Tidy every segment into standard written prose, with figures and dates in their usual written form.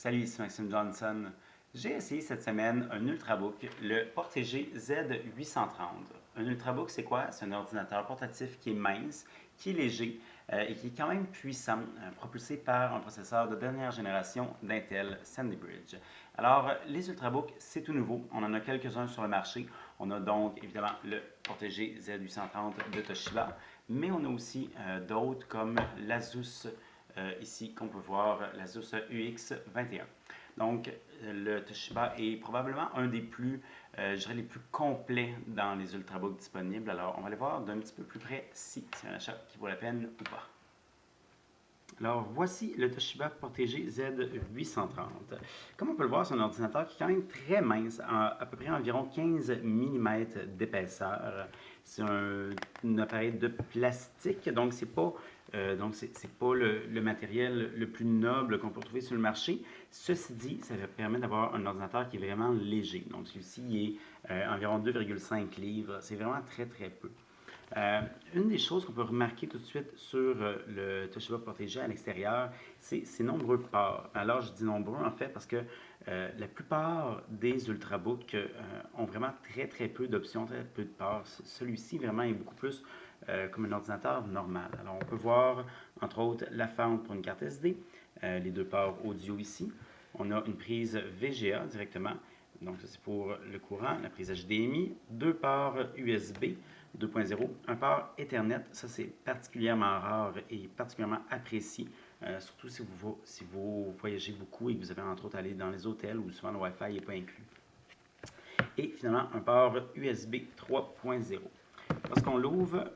Salut, c'est Maxime Johnson. J'ai essayé cette semaine un Ultrabook, le Portégé Z830. Un Ultrabook, c'est quoi? C'est un ordinateur portatif qui est mince, qui est léger et qui est quand même puissant, propulsé par un processeur de dernière génération d'Intel Sandy Bridge. Alors, les Ultrabooks, c'est tout nouveau. On en a quelques-uns sur le marché. On a donc évidemment le Portégé Z830 de Toshiba, mais on a aussi d'autres comme l'Asus ici qu'on peut voir l'Asus UX21. Donc, le Toshiba est probablement un des plus, je dirais, les plus complets dans les Ultrabooks disponibles. Alors, on va aller voir d'un petit peu plus près si c'est un achat qui vaut la peine ou pas. Alors, voici le Toshiba Portégé Z830. Comme on peut le voir, c'est un ordinateur qui est quand même très mince, à peu près environ 15 mm d'épaisseur. C'est un appareil de plastique, donc c'est pas, le matériel le plus noble qu'on peut trouver sur le marché. Ceci dit, ça permet d'avoir un ordinateur qui est vraiment léger. Donc celui-ci est environ 2,5 livres. C'est vraiment très très peu. Une des choses qu'on peut remarquer tout de suite sur le Toshiba Protégé à l'extérieur, c'est ses nombreux ports. Alors, je dis nombreux en fait parce que la plupart des Ultrabooks ont vraiment très très peu d'options, très peu de ports. Celui-ci vraiment est beaucoup plus comme un ordinateur normal. Alors, on peut voir entre autres la fente pour une carte SD, les deux ports audio ici. On a une prise VGA directement. Donc, ça c'est pour le courant, la prise HDMI, deux ports USB 2.0, un port Ethernet, ça c'est particulièrement rare et particulièrement apprécié, surtout si vous voyagez beaucoup et que vous avez entre autres allé dans les hôtels où souvent le Wi-Fi n'est pas inclus. Et finalement, un port USB 3.0. Lorsqu'on l'ouvre,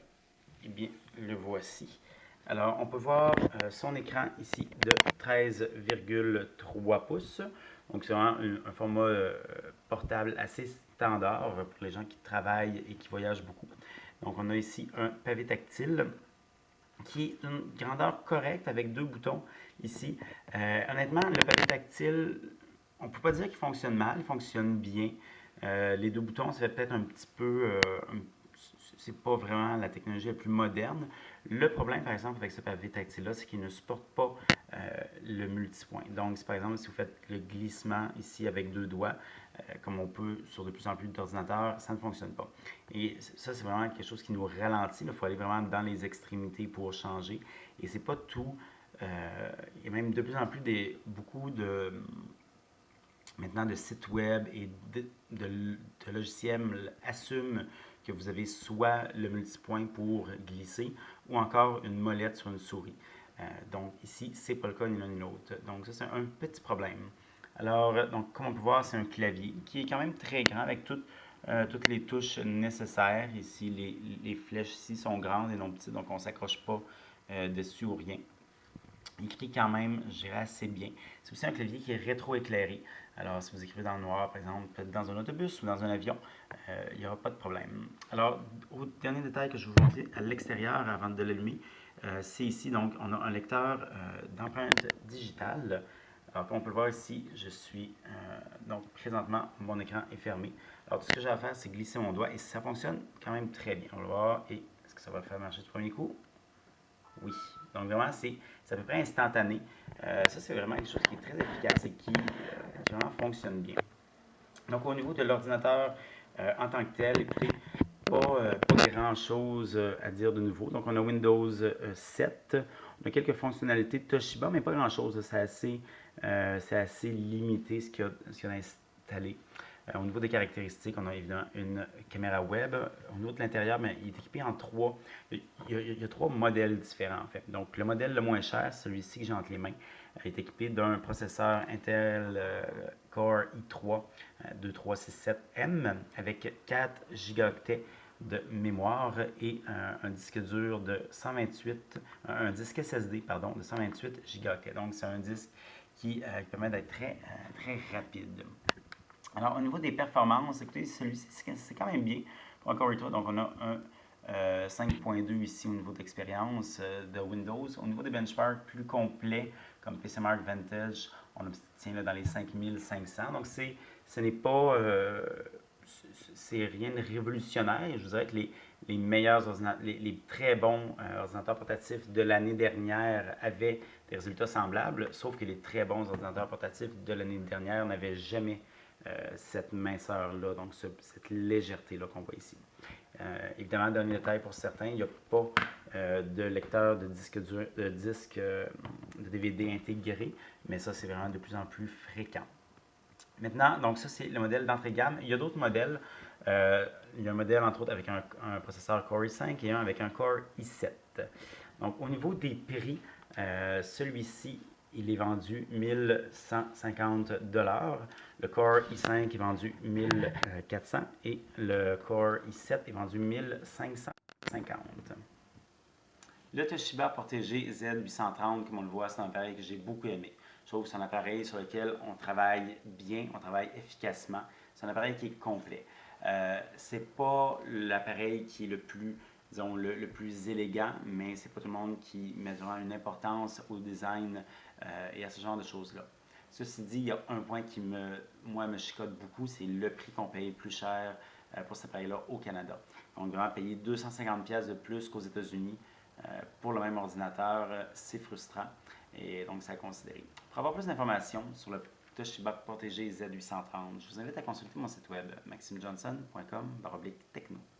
eh bien, le voici. Alors, on peut voir son écran ici de 13,3 pouces. Donc, c'est vraiment un format portable assez standard pour les gens qui travaillent et qui voyagent beaucoup. Donc, on a ici un pavé tactile qui est une grandeur correcte avec deux boutons ici. Honnêtement, le pavé tactile, on ne peut pas dire qu'il fonctionne mal, il fonctionne bien. Les deux boutons, ça fait peut-être un petit peu c'est pas vraiment la technologie la plus moderne. Le problème, par exemple, avec ce pavé tactile-là, c'est qu'il ne supporte pas le multipoint. Donc, par exemple, si vous faites le glissement ici avec deux doigts, comme on peut sur de plus en plus d'ordinateurs, ça ne fonctionne pas. Et ça, c'est vraiment quelque chose qui nous ralentit. Il faut aller vraiment dans les extrémités pour changer. Et c'est pas tout. Il y a même de plus en plus beaucoup de maintenant de sites web et de logiciels assument que vous avez soit le multipoint pour glisser ou encore une molette sur une souris. Donc ici, c'est pas le cas ni l'un ni l'autre. Donc ça, c'est un petit problème. Alors, donc, comme on peut voir, c'est un clavier qui est quand même très grand avec toutes les touches nécessaires. Ici, les flèches ici sont grandes et non petites, donc on ne s'accroche pas dessus ou rien. Il écrit quand même, je dirais, assez bien. C'est aussi un clavier qui est rétroéclairé. Alors, si vous écrivez dans le noir, par exemple, peut-être dans un autobus ou dans un avion, il n'y aura pas de problème. Alors, au dernier détail que je vais vous montrer à l'extérieur avant de l'allumer, c'est ici, donc, on a un lecteur d'empreintes digitales. Alors, comme on peut le voir ici, donc, présentement, mon écran est fermé. Alors, tout ce que j'ai à faire, c'est glisser mon doigt et ça fonctionne quand même très bien. On va le voir. Et est-ce que ça va le faire marcher du premier coup? Oui. Donc, vraiment, c'est à peu près instantané. Ça, c'est vraiment quelque chose qui est très efficace et qui vraiment fonctionne bien. Donc, au niveau de l'ordinateur en tant que tel, écoutez, pas grand-chose à dire de nouveau. Donc, on a Windows 7. On a quelques fonctionnalités de Toshiba, mais pas grand-chose. C'est assez limité ce qu'il y a installé. Au niveau des caractéristiques, on a évidemment une caméra web. Au niveau de l'intérieur, il est équipé en trois. Il y a trois modèles différents en fait. Donc le modèle le moins cher, celui-ci que j'ai entre les mains, est équipé d'un processeur Intel Core i3 2367M avec 4 gigaoctets de mémoire et un disque dur de 128, un disque SSD pardon, de 128 gigaoctets. Donc c'est un disque qui permet d'être très rapide. Alors, au niveau des performances, écoutez, celui-ci, c'est quand même bien pour un Core i3. Donc, on a un 5.2 ici au niveau d'expérience de Windows. Au niveau des benchmarks plus complets, comme PCMark Vantage, on obtient là, dans les 5500. Donc, ce n'est pas... c'est rien de révolutionnaire. Je vous dirais que les meilleurs ordinateurs, les très bons ordinateurs portatifs de l'année dernière avaient des résultats semblables, sauf que les très bons ordinateurs portatifs de l'année dernière n'avaient jamais cette minceur-là, donc cette légèreté-là qu'on voit ici. Évidemment, dernier détail pour certains, il n'y a pas de lecteur de disque de DVD intégré, mais ça, c'est vraiment de plus en plus fréquent. Maintenant, donc ça, c'est le modèle d'entrée de gamme. Il y a d'autres modèles. Il y a un modèle, entre autres, avec un processeur Core i5 et un avec un Core i7. Donc, au niveau des prix, celui-ci, il est vendu 1150 $. Le Core i5 est vendu 1400 et le Core i7 est vendu 1550. Le Toshiba Portégé Z830, comme on le voit, c'est un appareil que j'ai beaucoup aimé. Je trouve que c'est un appareil sur lequel on travaille bien, on travaille efficacement. C'est un appareil qui est complet. C'est pas l'appareil qui est le plus, disons, le plus élégant, mais c'est pas tout le monde qui met vraiment une importance au design et à ce genre de choses-là. Ceci dit, il y a un point qui me chicote beaucoup, c'est le prix qu'on paye plus cher pour cet appareil-là au Canada. On doit payer 250$ de plus qu'aux États-Unis pour le même ordinateur. C'est frustrant et donc c'est à considérer. Pour avoir plus d'informations sur le Toshiba Portégé Z830, je vous invite à consulter mon site web maximejohnson.com/techno.